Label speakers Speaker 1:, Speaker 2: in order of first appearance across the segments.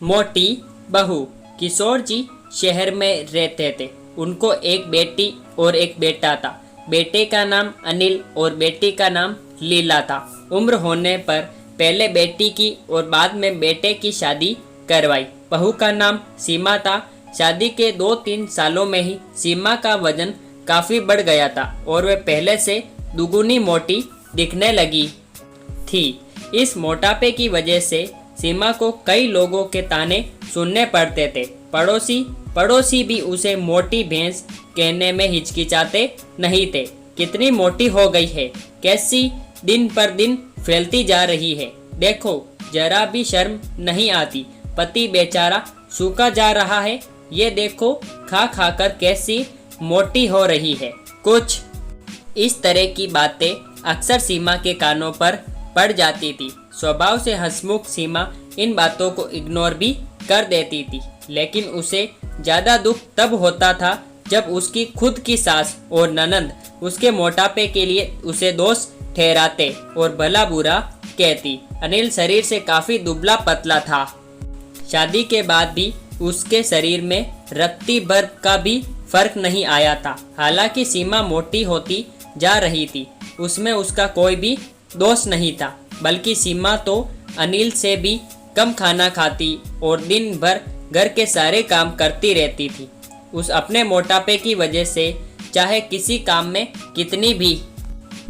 Speaker 1: मोटी बहू। किशोर जी शहर में रहते थे। उनको एक बेटी और एक बेटा था। बेटे का नाम अनिल और बेटी का नाम लीला था। उम्र होने पर पहले बेटी की और बाद में बेटे की शादी करवाई। बहू का नाम सीमा था। शादी के 2-3 सालों में ही सीमा का वजन काफ़ी बढ़ गया था और वह पहले से दुगुनी मोटी दिखने लगी थी। इस मोटापे की वजह से सीमा को कई लोगों के ताने सुनने पड़ते थे। पड़ोसी भी उसे मोटी भैंस कहने में हिचकिचाते नहीं थे। कितनी मोटी हो गई है, कैसी दिन पर दिन फैलती जा रही है, देखो जरा भी शर्म नहीं आती। पति बेचारा सूखा जा रहा है, ये देखो खा खा कर कैसी मोटी हो रही है। कुछ इस तरह की बातें अक्सर सीमा के कानों पर पड़ जाती थी। स्वभाव से हंसमुख सीमा इन बातों को इग्नोर भी कर देती थी, लेकिन उसे ज़्यादा दुख तब होता था जब उसकी खुद की सास और ननंद उसके मोटापे के लिए उसे दोष ठहराते और भला बुरा कहती। अनिल शरीर से काफ़ी दुबला पतला था। शादी के बाद भी उसके शरीर में रत्ती भर का भी फर्क नहीं आया था। हालांकि सीमा मोटी होती जा रही थी, उसमें उसका कोई भी दोष नहीं था, बल्कि सीमा तो अनिल से भी कम खाना खाती और दिन भर घर के सारे काम करती रहती थी। उस अपने मोटापे की वजह से चाहे किसी काम में कितनी भी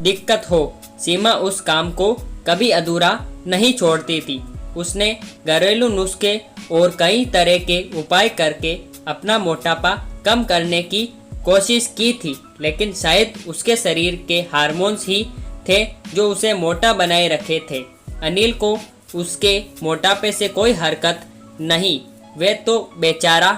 Speaker 1: दिक्कत हो, सीमा उस काम को कभी अधूरा नहीं छोड़ती थी। उसने घरेलू नुस्खे और कई तरह के उपाय करके अपना मोटापा कम करने की कोशिश की थी, लेकिन शायद उसके शरीर के हार्मोन्स ही थे जो उसे मोटा बनाए रखे थे। अनिल को उसके मोटापे से कोई हरकत नहीं। वह तो बेचारा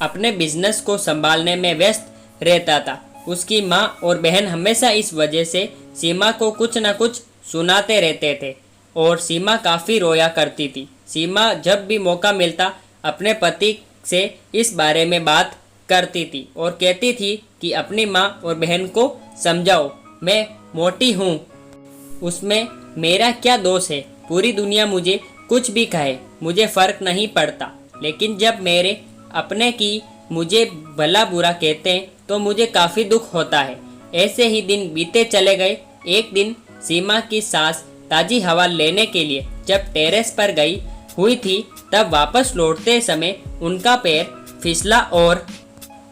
Speaker 1: अपने बिजनेस को संभालने में व्यस्त रहता था। उसकी माँ और बहन हमेशा इस वजह से सीमा को कुछ न कुछ सुनाते रहते थे और सीमा काफ़ी रोया करती थी। सीमा जब भी मौका मिलता अपने पति से इस बारे में बात करती थी और कहती थी कि अपनी माँ और बहन को समझाओ, मैं मोटी हूँ, उसमें मेरा क्या दोष है। पूरी दुनिया मुझे कुछ भी कहे, मुझे फ़र्क नहीं पड़ता, लेकिन जब मेरे अपने की मुझे भला बुरा कहते हैं तो मुझे काफ़ी दुख होता है। ऐसे ही दिन बीते चले गए। एक दिन सीमा की सास ताज़ी हवा लेने के लिए जब टेरेस पर गई हुई थी, तब वापस लौटते समय उनका पैर फिसला और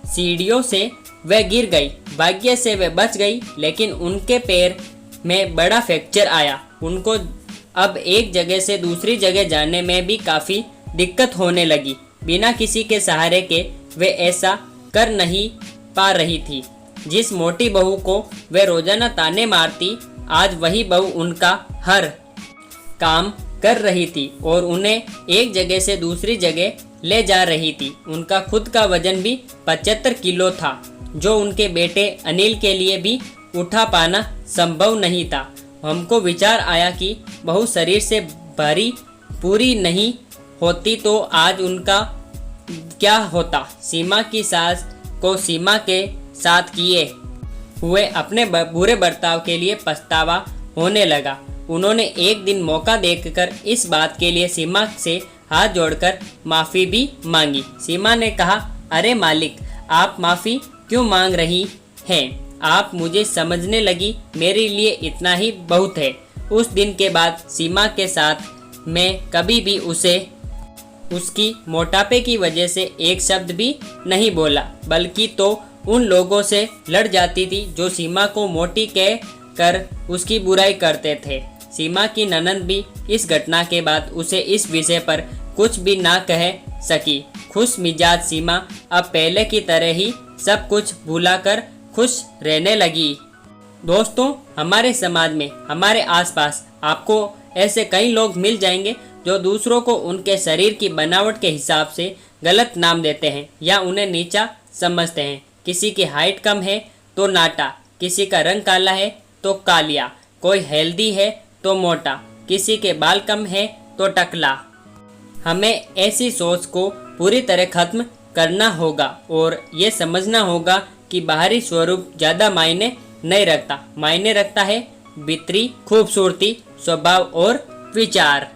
Speaker 1: सीढ़ियों से वह गिर गई। भाग्य से वह बच गई, लेकिन उनके पैर में बड़ा फ्रैक्चर आया। उनको अब एक जगह से दूसरी जगह जाने में भी काफ़ी दिक्कत होने लगी। बिना किसी के सहारे के वे ऐसा कर नहीं पा रही थी। जिस मोटी बहू को वे रोजाना ताने मारती, आज वही बहू उनका हर काम कर रही थी और उन्हें एक जगह से दूसरी जगह ले जा रही थी। उनका खुद का वजन भी 75 किलो था, जो उनके बेटे अनिल के लिए भी उठा पाना संभव नहीं था। हमको विचार आया कि बहू शरीर से भारी पूरी नहीं होती तो आज उनका क्या होता। सीमा की सास को सीमा के साथ किए हुए अपने बुरे बर्ताव के लिए पछतावा होने लगा। उन्होंने एक दिन मौका देखकर इस बात के लिए सीमा से हाथ जोड़कर माफ़ी भी मांगी। सीमा ने कहा, अरे मालिक, आप माफ़ी क्यों मांग रही हैं? आप मुझे समझने लगी, मेरे लिए इतना ही बहुत है। उस दिन के बाद सीमा के साथ मैं कभी भी उसे उसकी मोटापे की वजह से एक शब्द भी नहीं बोला, बल्कि तो उन लोगों से लड़ जाती थी जो सीमा को मोटी कह कर उसकी बुराई करते थे। सीमा की ननंद भी इस घटना के बाद उसे इस विषय पर कुछ भी ना कह सकी। खुश मिजाज सीमा अब पहले की तरह ही सब कुछ भुलाकर खुश रहने लगी। दोस्तों, हमारे समाज में, हमारे आसपास आपको ऐसे कई लोग मिल जाएंगे जो दूसरों को उनके शरीर की बनावट के हिसाब से गलत नाम देते हैं या उन्हें नीचा समझते हैं। किसी की हाइट कम है तो नाटा, किसी का रंग काला है तो कालिया, कोई हेल्दी है तो मोटा, किसी के बाल कम है तो टकला। हमें ऐसी सोच को पूरी तरह खत्म करना होगा और ये समझना होगा कि बाहरी स्वरूप ज़्यादा मायने नहीं रखता। मायने रखता है भीतरी खूबसूरती, स्वभाव और विचार।